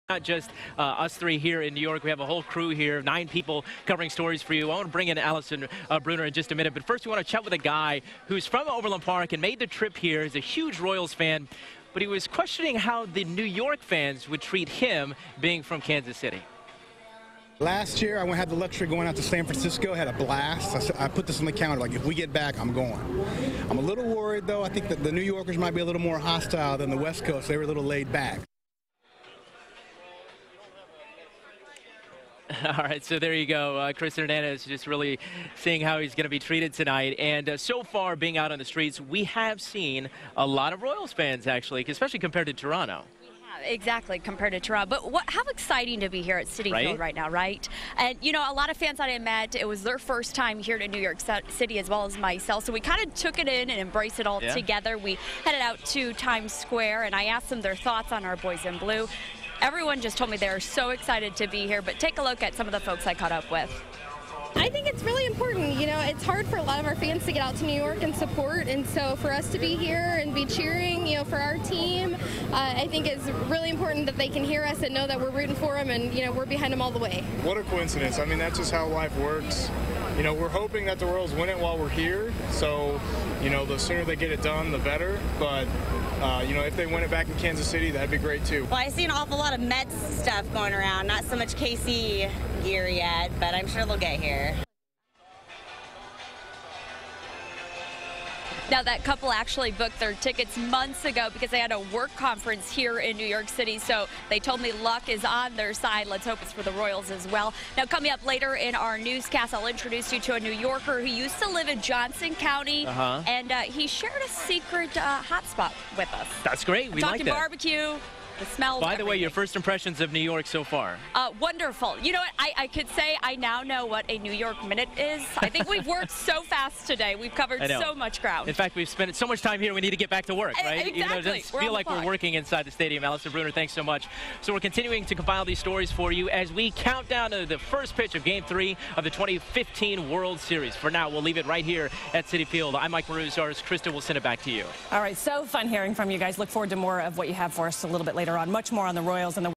Not just us three here in New York. We have a whole crew here, 9 people covering stories for you. I want to bring in Allison Bruner in just a minute. But first, we want to chat with a guy who's from Overland Park and made the trip here. He's a huge Royals fan, but he was questioning how the New York fans would treat him being from Kansas City. Last year, I had the luxury of going out to San Francisco, had a blast. I put this on the calendar, like, if we get back, I'm going. I'm a little worried, though. I think that the New Yorkers might be a little more hostile than the West Coast. They were a little laid back. All right, so there you go. Chris Hernandez just really seeing how he's going to be treated tonight. And so far, being out on the streets, we have seen a lot of Royals fans, actually, especially compared to Toronto. Exactly, compared to Toronto. But how exciting to be here at Citi Field right now, right? And, you know, a lot of fans that I met, it was their first time here to New York City as well as myself. So we kind of took it in and embraced it all together. We headed out to Times Square, and I asked them their thoughts on our boys in blue. Everyone just told me they're so excited to be here. But take a look at some of the folks I caught up with. I think it's really important. You know, it's hard for a lot of our fans to get out to New York and support, and so for us to be here and be cheering, you know, for our team, I think it's really important that they can hear us and know that we're rooting for them, and, you know, we're behind them all the way. What a coincidence. I mean, that's just how life works. You know, we're hoping that the Royals win it while we're here, so, you know, the sooner they get it done, the better, but you know, if they win it back in Kansas City, that'd be great too. Well, I see an awful lot of Mets stuff going around, not so much KC gear yet, but I'm sure they'll get here. Now, that couple actually booked their tickets months ago because they had a work conference here in New York City. So they told me luck is on their side. Let's hope it's for the Royals as well. Now, coming up later in our newscast, I'll introduce you to a New Yorker who used to live in Johnson County. And he shared a secret hotspot with us. That's great. We like that. Talking barbecue. The smells. By the way, your first impressions of New York so far? Wonderful. You know what? I could say I now know what a New York minute is. I think we've worked so fast today. We've covered so much ground. In fact, we've spent so much time here, we need to get back to work, right? Exactly. Even though it doesn't feel like we're working inside the stadium. Allison Bruner, thanks so much. So we're continuing to compile these stories for you as we count down to the first pitch of Game 3 of the 2015 World Series. For now, we'll leave it right here at Citi Field. I'm Mike Marusarz. Krista, we'll send it back to you. All right, so fun hearing from you guys. Look forward to more of what you have for us a little bit later on. Much more on the Royals and the